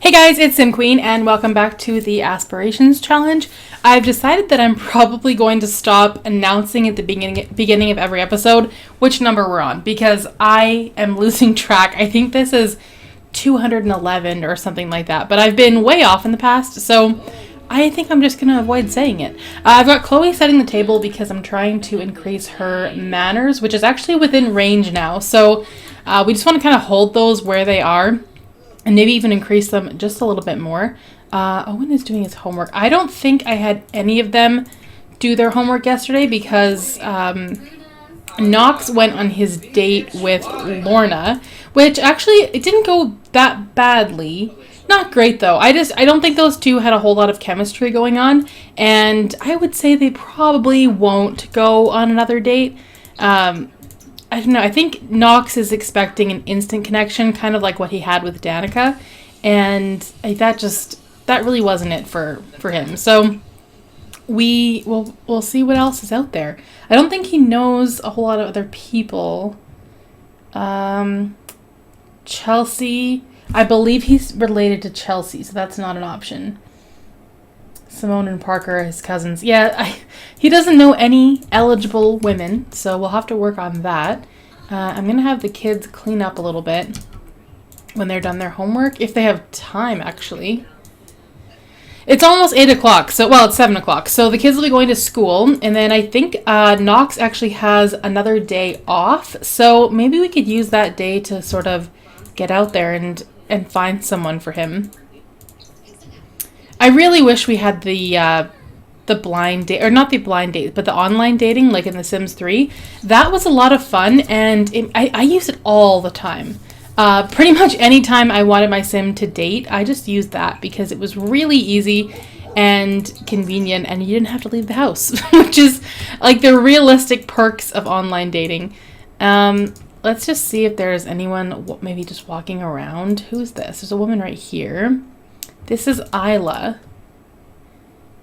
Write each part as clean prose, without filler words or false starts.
Hey guys, it's Sim Queen and welcome back to the Aspirations challenge. I've decided that I'm probably going to stop announcing at the beginning of every episode which number we're on because I am losing track. I think this is 211 or something like that, but I've been way off in the past, so I think I'm just going to avoid saying it. I've got Chloe setting the table because I'm trying to increase her manners, which is actually within range now, so we just want to kind of hold those where they are. And maybe even increase them just a little bit more. Owen is doing his homework. I don't think I had any of them do their homework yesterday because Knox went on his date with Lorna, which actually, it didn't go that badly. Not great, though. I don't think those two had a whole lot of chemistry going on. And I would say they probably won't go on another date. I don't know, I think Knox is expecting an instant connection, kind of like what he had with Danica, and that really wasn't it for him. So we'll see what else is out there. I don't think he knows a whole lot of other people. Chelsea, I believe he's related to Chelsea, so that's not an option. Simone and Parker are his cousins. Yeah, he doesn't know any eligible women, so we'll have to work on that. I'm going to have the kids clean up a little bit when they're done their homework, if they have time, actually. It's almost 8 o'clock, it's 7 o'clock, so the kids will be going to school, and then I think Knox actually has another day off, so maybe we could use that day to sort of get out there and find someone for him. I really wish we had the blind date, or not the blind date, but the online dating, like in The Sims 3. That was a lot of fun, and I use it all the time. Pretty much any time I wanted my sim to date, I just used that because it was really easy and convenient, and you didn't have to leave the house, which is like the realistic perks of online dating. Let's just see if there's anyone maybe just walking around. Who's this? There's a woman right here. This is Isla.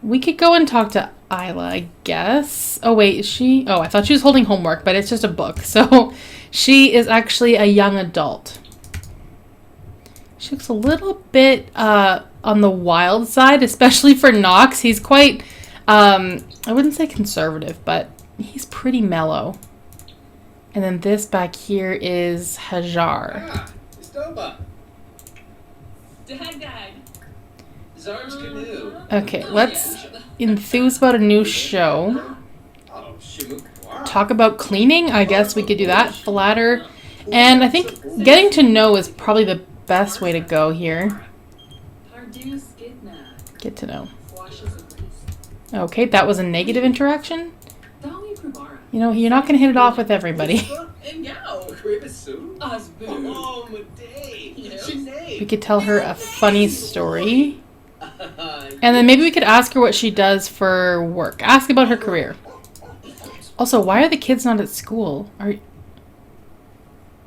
We could go and talk to Isla, I guess. Oh, wait, is she? Oh, I thought she was holding homework, but it's just a book. So she is actually a young adult. She looks a little bit on the wild side, especially for Knox. He's quite, I wouldn't say conservative, but he's pretty mellow. And then this back here is Hajar. Okay, let's enthuse about a new show. Talk about cleaning. I guess we could do that. Flatter. And I think getting to know is probably the best way to go here. Get to know. Okay, that was a negative interaction. You know, you're not going to hit it off with everybody. We could tell her a funny story. And then maybe we could ask her what she does for work. Ask about her career. Also, why are the kids not at school?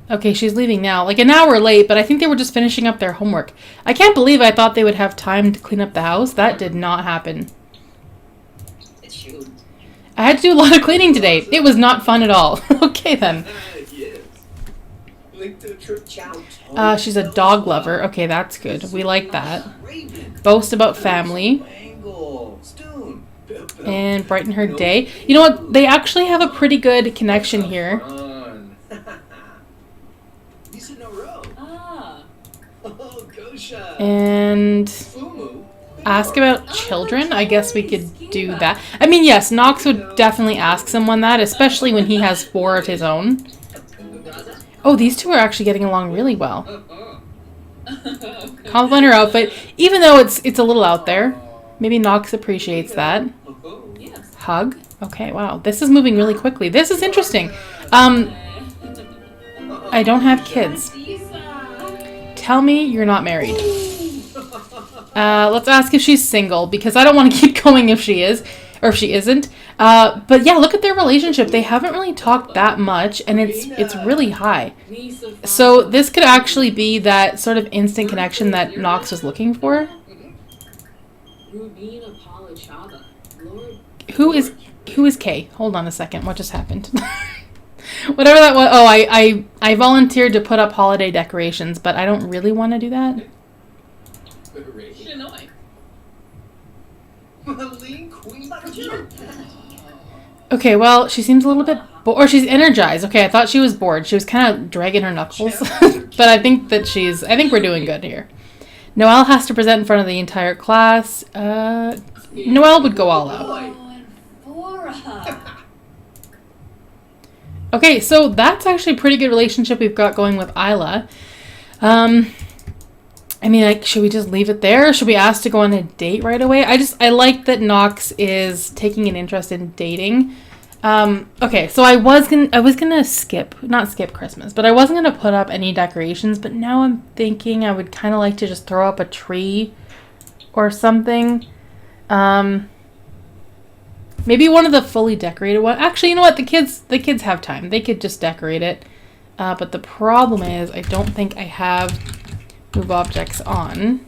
Okay, she's leaving now. Like an hour late, but I think they were just finishing up their homework. I can't believe I thought they would have time to clean up the house. That did not happen. I had to do a lot of cleaning today. It was not fun at all. Okay, then. She's a dog lover. Okay, that's good. We like that. Boast about family. And brighten her day. You know what? They actually have a pretty good connection here. And ask about children. I guess we could do that. I mean, yes, Knox would definitely ask someone that, especially when he has 4 of his own. Oh, these two are actually getting along really well. Compliment her outfit, even though it's a little out there. Maybe Knox appreciates that. Hug. Okay, wow. This is moving really quickly. This is interesting. I don't have kids. Tell me you're not married. Let's ask if she's single, because I don't want to keep going if she is, or if she isn't. But yeah, look at their relationship. They haven't really talked that much, and it's really high. So this could actually be that sort of instant connection that Knox was looking for. Who is Kay? Hold on a second. What just happened? Whatever that was. Oh, I volunteered to put up holiday decorations, but I don't really want to do that. Okay, well, she seems a little bit bored. Or she's energized. Okay, I thought she was bored. She was kind of dragging her knuckles. But I think that I think we're doing good here. Noelle has to present in front of the entire class. Noelle would go all out. Okay, so that's actually a pretty good relationship we've got going with Isla. I mean, like, should we just leave it there? Or should we ask to go on a date right away? I like that Knox is taking an interest in dating. Okay, so I was gonna not skip Christmas, but I wasn't gonna put up any decorations, but now I'm thinking I would kind of like to just throw up a tree or something. Maybe one of the fully decorated ones. Actually, you know what? The kids have time. They could just decorate it. But the problem is I don't think I have move objects on.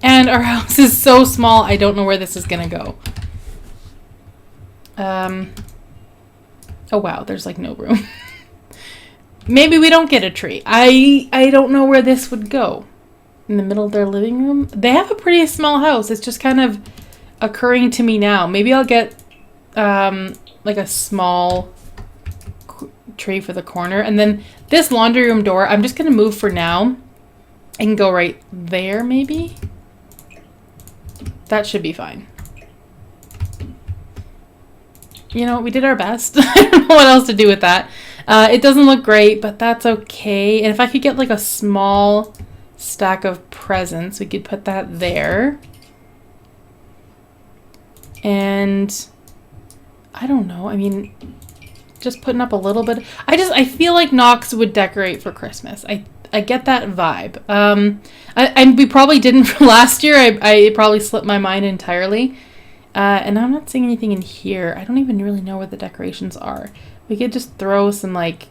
And our house is so small, I don't know where this is gonna go. Oh wow, there's like no room. Maybe we don't get a tree. I don't know where this would go. In the middle of their living room? They have a pretty small house. It's just kind of occurring to me now. Maybe I'll get like a small tree for the corner. And then this laundry room door, I'm just going to move for now. I can go right there maybe. That should be fine. You know, we did our best. I don't know what else to do with that. It doesn't look great, but that's okay. And if I could get like a small stack of presents, we could put that there. And I don't know. I mean, just putting up a little bit. I feel like Knox would decorate for Christmas. I get that vibe. We probably didn't last year. I probably slipped my mind entirely. And I'm not seeing anything in here. I don't even really know where the decorations are. We could just throw some like...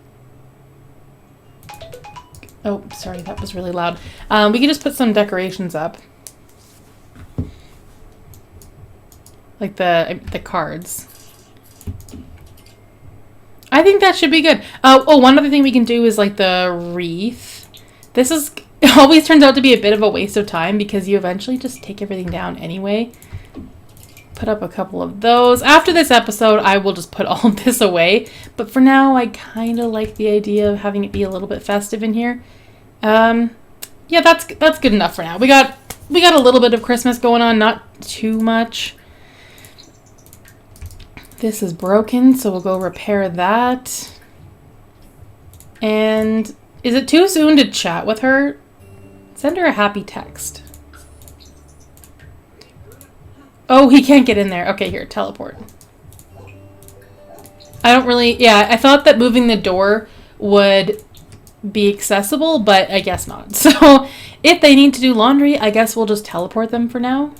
Oh, sorry, that was really loud. We could just put some decorations up. Like the cards. I think that should be good. Oh, one other thing we can do is like the wreath. This is always turns out to be a bit of a waste of time because you eventually just take everything down anyway. Put up a couple of those. After this episode, I will just put all of this away. But for now, I kind of like the idea of having it be a little bit festive in here. Yeah, that's good enough for now. We got a little bit of Christmas going on, not too much. This is broken, so we'll go repair that. And is it too soon to chat with her? Send her a happy text. Oh, he can't get in there. Okay, here, teleport. I don't really... Yeah, I thought that moving the door would be accessible, but I guess not. So, if they need to do laundry, I guess we'll just teleport them for now.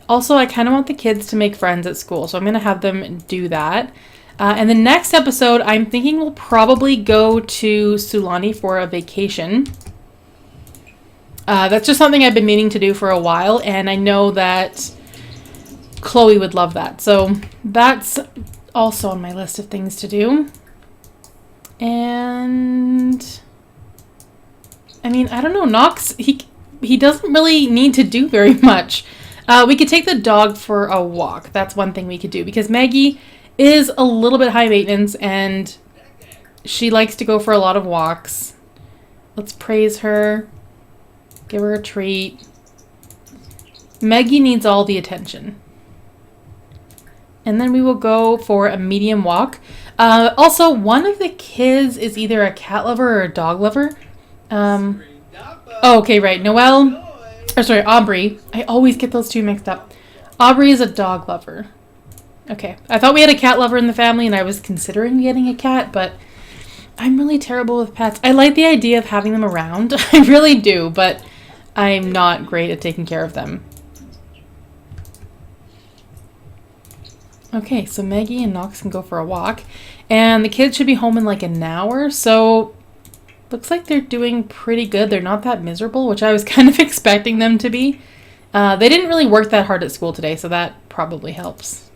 Also, I kind of want the kids to make friends at school, so I'm going to have them do that. And the next episode, I'm thinking we'll probably go to Sulani for a vacation. That's just something I've been meaning to do for a while, and I know that Chloe would love that. So that's also on my list of things to do. And I mean, I don't know, Knox, he doesn't really need to do very much. We could take the dog for a walk. That's one thing we could do because Maggie is a little bit high maintenance and she likes to go for a lot of walks. Let's praise her. Give her a treat. Maggie needs all the attention. And then we will go for a medium walk. Also, one of the kids is either a cat lover or a dog lover. Oh, okay, right. Aubrey. I always get those two mixed up. Aubrey is a dog lover. Okay. I thought we had a cat lover in the family and I was considering getting a cat, but I'm really terrible with pets. I like the idea of having them around. I really do, but I'm not great at taking care of them. Okay, so Maggie and Knox can go for a walk. And the kids should be home in like an hour, so looks like they're doing pretty good. They're not that miserable, which I was kind of expecting them to be. They didn't really work that hard at school today, so that probably helps.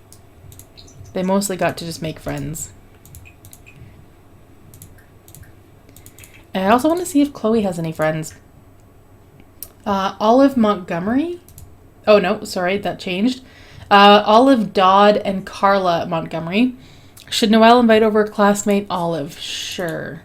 They mostly got to just make friends. And I also want to see if Chloe has any friends. Olive Montgomery. Oh, no, sorry, that changed. Olive Dodd and Carla Montgomery. Should Noelle invite over her classmate Olive? Sure.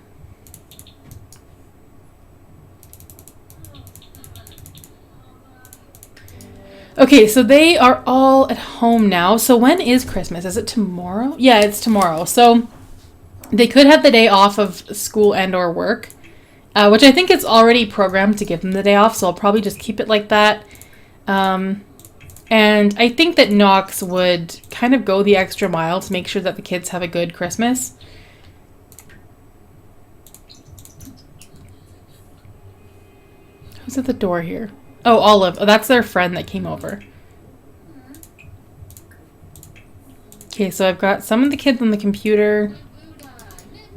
Okay, so they are all at home now. So when is Christmas? Is it tomorrow? Yeah, it's tomorrow. So they could have the day off of school and or work, which I think it's already programmed to give them the day off. So I'll probably just keep it like that. And I think that Knox would kind of go the extra mile to make sure that the kids have a good Christmas. Who's at the door here? Oh, Olive. Oh, that's their friend that came over. Okay, so I've got some of the kids on the computer.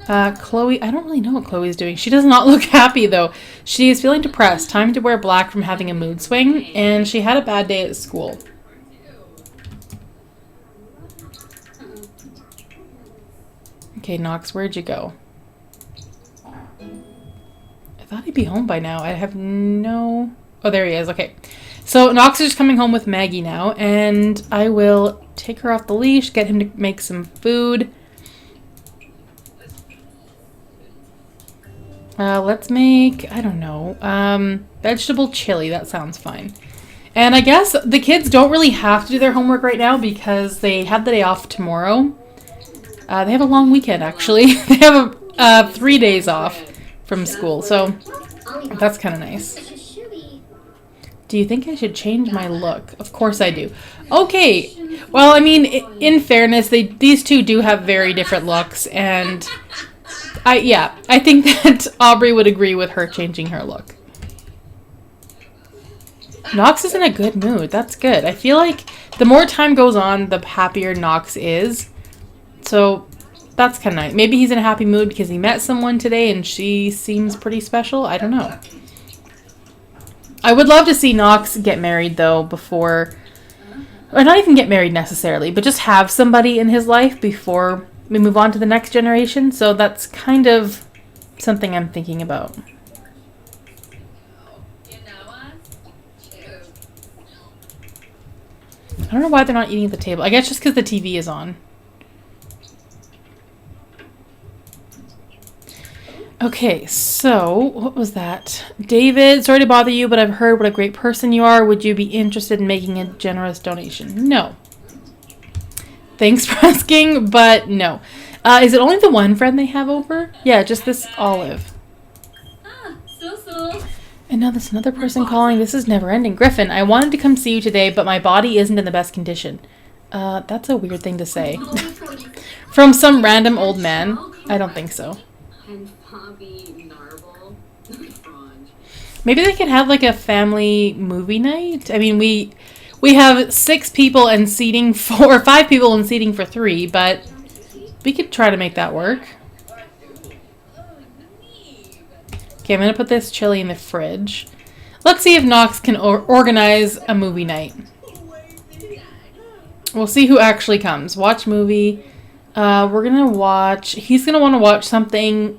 Chloe, I don't really know what Chloe's doing. She does not look happy, though. She is feeling depressed. Time to wear black from having a mood swing, and she had a bad day at school. Okay, Knox, where'd you go? I thought he'd be home by now. I have no... Oh, there he is. Okay. So Knox is just coming home with Maggie now, and I will take her off the leash, get him to make some food. Let's make, I don't know, vegetable chili. That sounds fine. And I guess the kids don't really have to do their homework right now because they have the day off tomorrow. They have a long weekend, actually. They have 3 days off from school, so that's kind of nice. Do you think I should change my look? Of course I do. Okay. Well, I mean, in fairness, these two do have very different looks, and I think that Aubrey would agree with her changing her look. Knox is in a good mood. That's good. I feel like the more time goes on, the happier Knox is. So that's kind of nice. Maybe he's in a happy mood because he met someone today and she seems pretty special. I don't know. I would love to see Knox get married, though, before... Or not even get married necessarily, but just have somebody in his life before we move on to the next generation. So that's kind of something I'm thinking about. I don't know why they're not eating at the table. I guess just because the TV is on. Okay, so what was that? David, sorry to bother you, but I've heard what a great person you are. Would you be interested in making a generous donation? No. Thanks for asking, but no. Is it only the one friend they have over? Yeah, just this Olive. And now there's another person calling. This is never ending. Griffin, I wanted to come see you today, but my body isn't in the best condition. That's a weird thing to say. From some random old man? I don't think so. Maybe they could have like a family movie night. I mean, we have 6 people and seating for, or 5 people and seating for 3, but we could try to make that work. Okay, I'm gonna put this chili in the fridge. Let's see if Knox can organize a movie night. We'll see who actually comes. Watch movie. We're gonna watch. He's gonna want to watch something.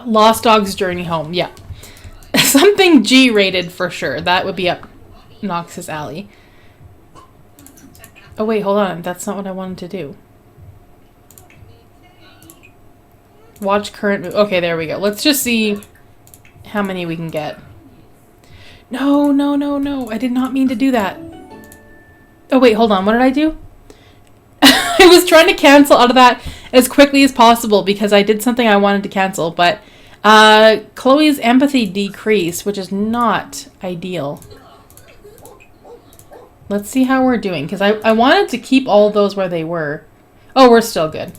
Lost Dog's Journey Home. Yeah. Something G-rated for sure. That would be up Knox's alley. Oh wait, hold on. That's not what I wanted to do. Watch current movie. Okay, there we go. Let's just see how many we can get. No, no, no, no. I did not mean to do that. Oh wait, hold on. What did I do? I was trying to cancel out of that as quickly as possible because I did something I wanted to cancel, but Chloe's empathy decreased, which is not ideal. Let's see how we're doing, because I wanted to keep all those where they were. Oh, we're still good.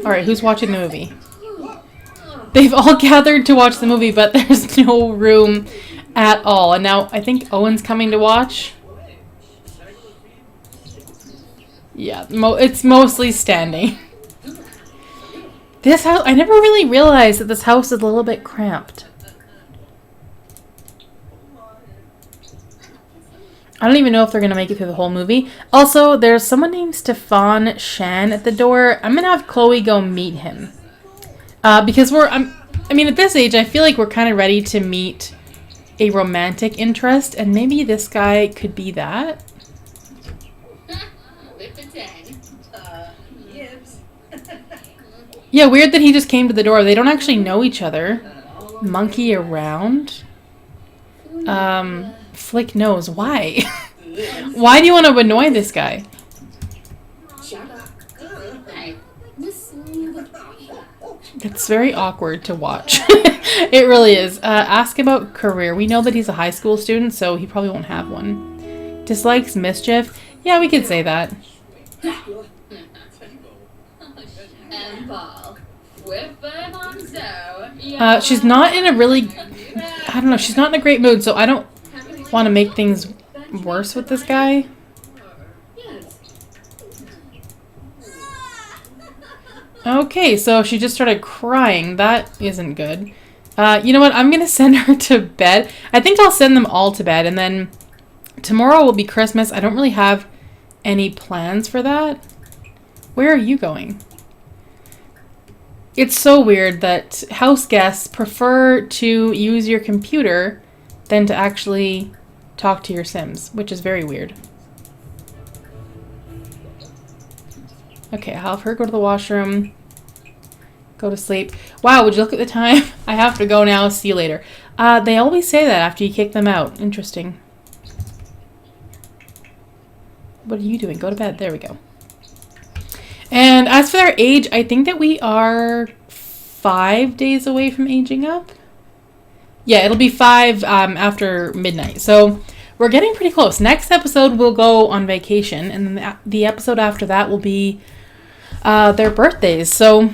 Alright, who's watching the movie? They've all gathered to watch the movie, but there's no room at all. And now I think Owen's coming to watch. Yeah, it's mostly standing. This house, I never really realized that this house is a little bit cramped. I don't even know if they're going to make it through the whole movie. Also, there's someone named Stefan Shan at the door. I'm going to have Chloe go meet him. Because I mean, at this age, I feel like we're kind of ready to meet a romantic interest, and maybe this guy could be that. Yeah, weird that he just came to the door. They don't actually know each other. Monkey around. Flick nose. Why? Why do you want to annoy this guy? It's very awkward to watch. It really is. Ask about career. We know that he's a high school student, so he probably won't have one. Dislikes mischief. Yeah, we could say that. She's not in a really... I don't know. She's not in a great mood, so I don't want to make things worse with this guy. Okay, so she just started crying. That isn't good. You know what? I'm going to send her to bed. I think I'll send them all to bed, and then tomorrow will be Christmas. I don't really have any plans for that. Where are you going? It's so weird that house guests prefer to use your computer than to actually talk to your Sims, which is very weird. Okay, I'll have her go to the washroom. Go to sleep. Wow, would you look at the time? I have to go now. See you later. They always say that after you kick them out. Interesting. What are you doing? Go to bed. There we go. And as for their age, I think that we are 5 days away from aging up. Yeah, it'll be 5 after midnight. So we're getting pretty close. Next episode, we'll go on vacation. And then the episode after that will be their birthdays. So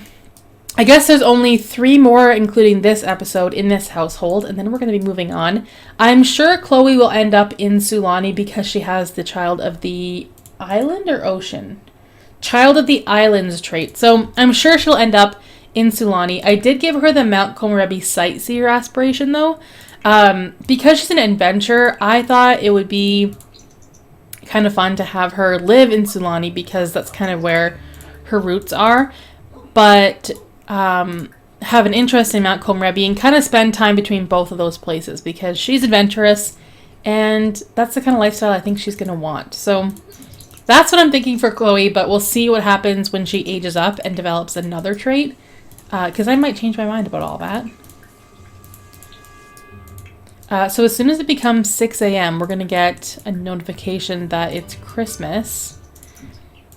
I guess there's only 3 more, including this episode, in this household. And then we're going to be moving on. I'm sure Chloe will end up in Sulani because she has the Child of the Island or Ocean? Child of the Islands trait. So I'm sure she'll end up in Sulani. I did give her the Mount Komorebi sightseer aspiration though. Because she's an adventurer, I thought it would be kind of fun to have her live in Sulani because that's kind of where her roots are. But have an interest in Mount Komorebi and kind of spend time between both of those places because she's adventurous and that's the kind of lifestyle I think she's going to want. So that's what I'm thinking for Chloe, but we'll see what happens when she ages up and develops another trait. Because I might change my mind about all that. So as soon as it becomes 6 a.m., we're going to get a notification that it's Christmas.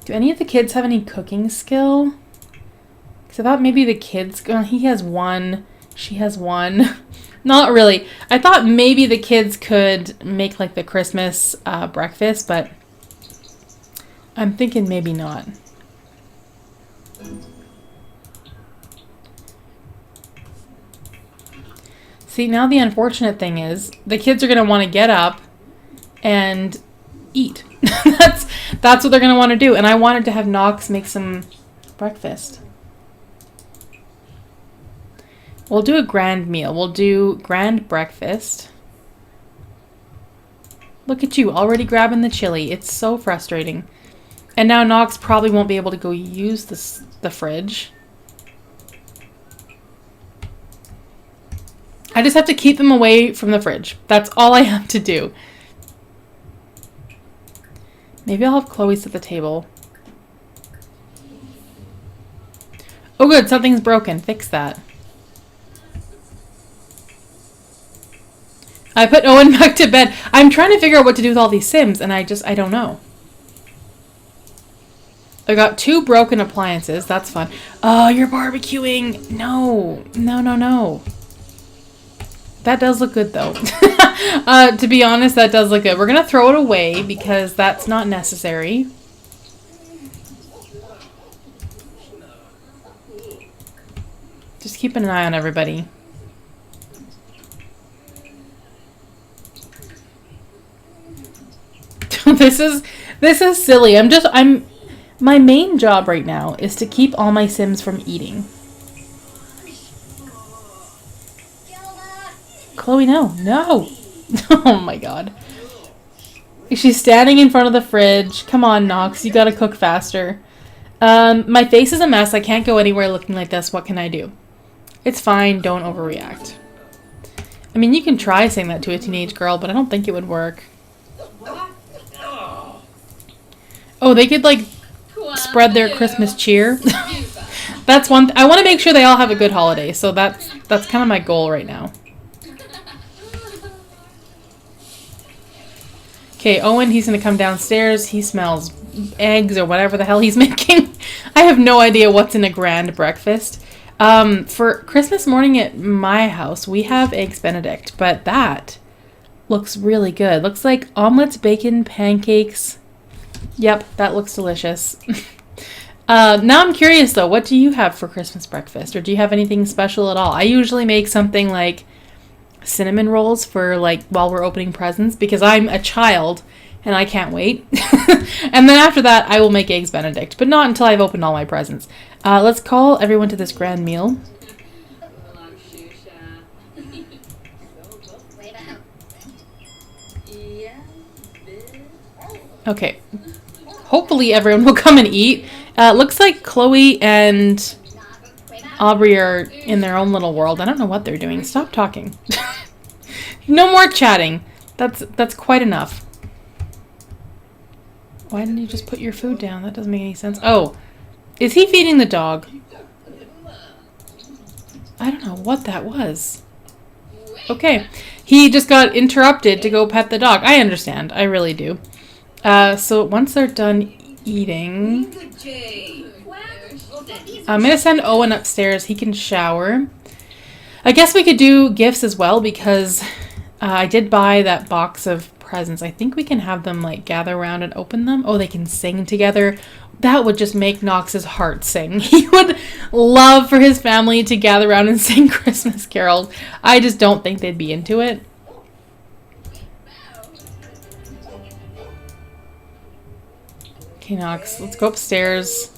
Do any of the kids have any cooking skill? Because I thought maybe the kids... he has 1. She has 1. Not really. I thought maybe the kids could make like the Christmas breakfast, but... I'm thinking maybe not. See, now the unfortunate thing is the kids are going to want to get up and eat. That's what they're going to want to do. And I wanted to have Knox make some breakfast. We'll do a grand meal. We'll do grand breakfast. Look at you, already grabbing the chili. It's so frustrating. And now Knox probably won't be able to go use the fridge. I just have to keep them away from the fridge. That's all I have to do. Maybe I'll have Chloe sit at the table. Oh good, something's broken. Fix that. I put Owen back to bed. I'm trying to figure out what to do with all these Sims, and I don't know. I got 2 broken appliances. That's fun. Oh, you're barbecuing. No. No, no, no. That does look good, though. To be honest, that does look good. We're going to throw it away because that's not necessary. Just keeping an eye on everybody. This is silly. My main job right now is to keep all my Sims from eating. Chloe, no. No! Oh my god. She's standing in front of the fridge. Come on, Knox. You gotta cook faster. My face is a mess. I can't go anywhere looking like this. What can I do? It's fine. Don't overreact. I mean, you can try saying that to a teenage girl, but I don't think it would work. Oh, they could, like, spread their Christmas cheer. That's one. I want to make sure they all have a good holiday, so that's kind of my goal right now. Okay, Owen, he's going to come downstairs. He smells eggs or whatever the hell he's making. I have no idea what's in a grand breakfast. For Christmas morning at my house, we have Eggs Benedict, but that looks really good. Looks like omelets, bacon, pancakes. Yep, that looks delicious. Now I'm curious though, what do you have for Christmas breakfast? Or do you have anything special at all? I usually make something like cinnamon rolls for like while we're opening presents because I'm a child and I can't wait. And then after that, I will make Eggs Benedict, but not until I've opened all my presents. Let's call everyone to this grand meal. Okay. Hopefully everyone will come and eat. Looks like Chloe and Aubrey are in their own little world. I don't know what they're doing. Stop talking. No more chatting. That's quite enough. Why didn't you just put your food down? That doesn't make any sense. Oh, is he feeding the dog? I don't know what that was. Okay. He just got interrupted to go pet the dog. I understand. I really do. So once they're done eating, I'm going to send Owen upstairs. He can shower. I guess we could do gifts as well because I did buy that box of presents. I think we can have them like gather around and open them. Oh, they can sing together. That would just make Knox's heart sing. He would love for his family to gather around and sing Christmas carols. I just don't think they'd be into it. Okay, Knox, let's go upstairs.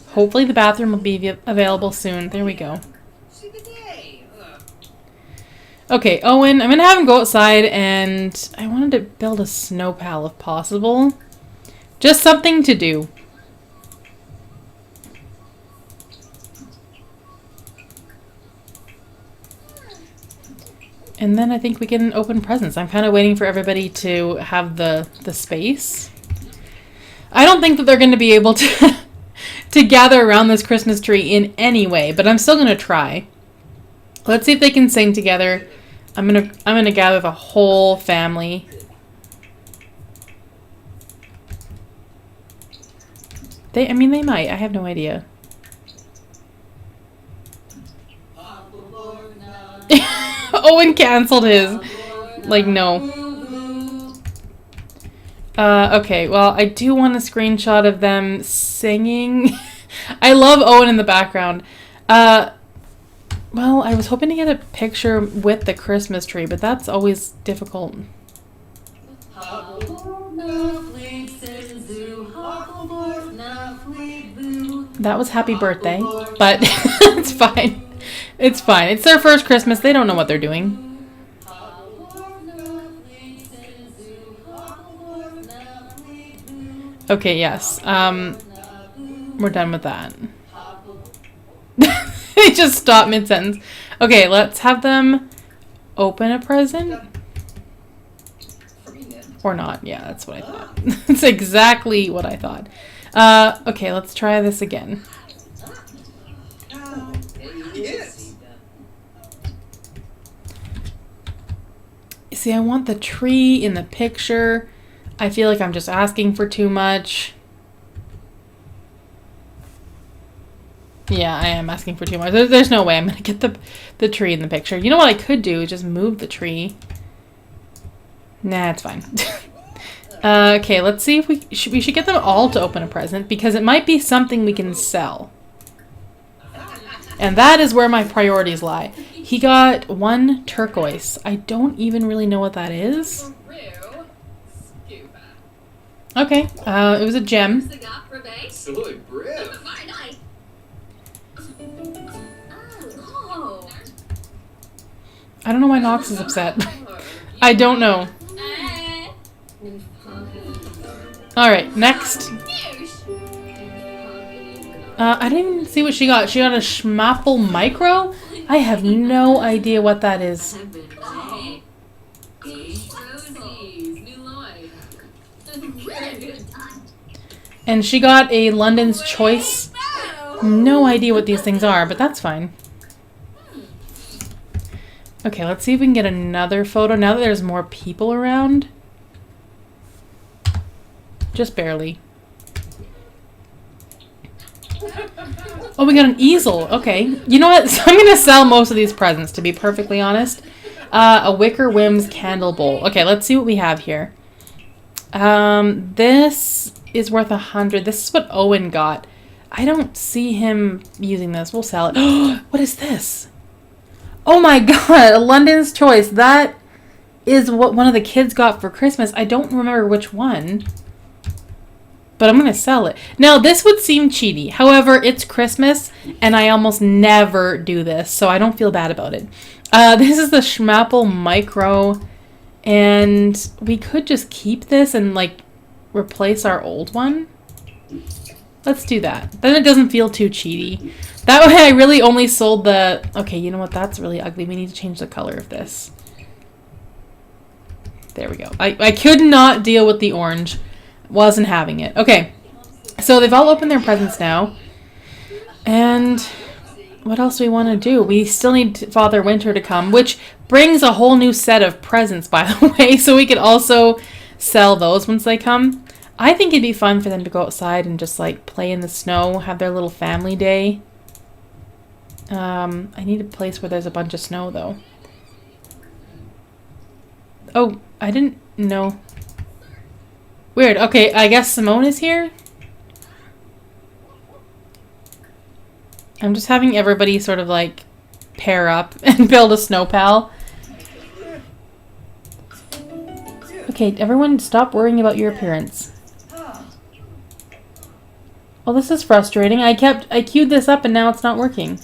Hopefully the bathroom will be available soon. There we go. Okay, Owen, I'm going to have him go outside, and I wanted to build a snow pal if possible. Just something to do. And then I think we can open presents. I'm kind of waiting for everybody to have the space. I don't think that they're going to be able to to gather around this Christmas tree in any way, but I'm still going to try. Let's see if they can sing together. I'm gonna gather the whole family. I mean, they might. I have no idea. Owen canceled his. Like, no. Okay, well, I do want a screenshot of them singing. I love Owen in the background. Well, I was hoping to get a picture with the Christmas tree, but that's always difficult. That was happy birthday, but it's fine. It's fine. It's their first Christmas. They don't know what they're doing. Okay, yes. We're done with that. They just stopped mid-sentence. Okay, let's have them open a present. Or not. Yeah, that's what I thought. That's exactly what I thought. Okay, let's try this again. See, I want the tree in the picture. I feel like I'm just asking for too much. Yeah, I am asking for too much. There's no way I'm going to get the tree in the picture. You know what I could do? Just move the tree. Nah, it's fine. Okay, let's see if we should get them all to open a present because it might be something we can sell. And that is where my priorities lie. He got one turquoise. I don't even really know what that is. Okay, it was a gem. I don't know why Knox is upset. I don't know. Alright, next. I didn't even see what she got. She got a Schmappel Micro? I have no idea what that is. And she got a London's Choice. No idea what these things are, but that's fine. Okay, let's see if we can get another photo now that there's more people around. Just barely. Oh, we got an easel. Okay. You know what? So I'm going to sell most of these presents, to be perfectly honest. A Wicker Whims candle bowl. Okay, let's see what we have here. This is worth 100. This is what Owen got. I don't see him using this. We'll sell it. What is this? Oh my god, a London's Choice. That is what one of the kids got for Christmas. I don't remember which one. But I'm going to sell it. Now, this would seem cheaty. However, it's Christmas, and I almost never do this, so I don't feel bad about it. This is the Schmapple Micro, and we could just keep this and, like, replace our old one. Let's do that. Then it doesn't feel too cheaty. That way I really only sold the... Okay, you know what? That's really ugly. We need to change the color of this. There we go. I could not deal with the orange. Wasn't having it. Okay. So they've all opened their presents now. And what else do we want to do? We still need Father Winter to come, which brings a whole new set of presents, by the way. So we could also sell those once they come. I think it'd be fun for them to go outside and just, like, play in the snow, have their little family day. I need a place where there's a bunch of snow, though. Oh, I didn't know. Weird. Okay, I guess Simone is here? I'm just having everybody sort of, like, pair up and build a snow pal. Okay, everyone stop worrying about your appearance. Well, this is frustrating. I queued this up and now it's not working.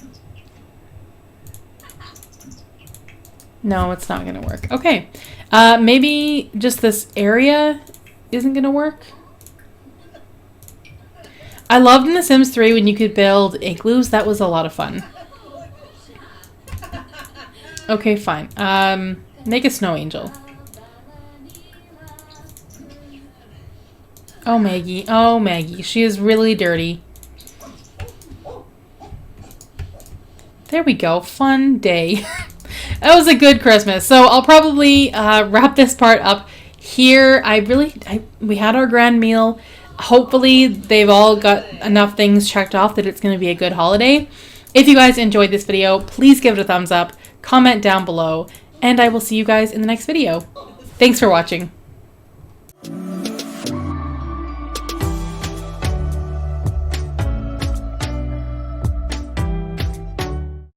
No, it's not gonna work. Okay. Maybe just this area isn't gonna work. I loved in The Sims 3 when you could build igloos. That was a lot of fun. Okay, fine. Make a snow angel. Oh, Maggie. Oh, Maggie. She is really dirty. There we go. Fun day. That was a good Christmas. So I'll probably wrap this part up here. We had our grand meal. Hopefully they've all got enough things checked off that it's going to be a good holiday. If you guys enjoyed this video, please give it a thumbs up, comment down below, and I will see you guys in the next video. Thanks for watching.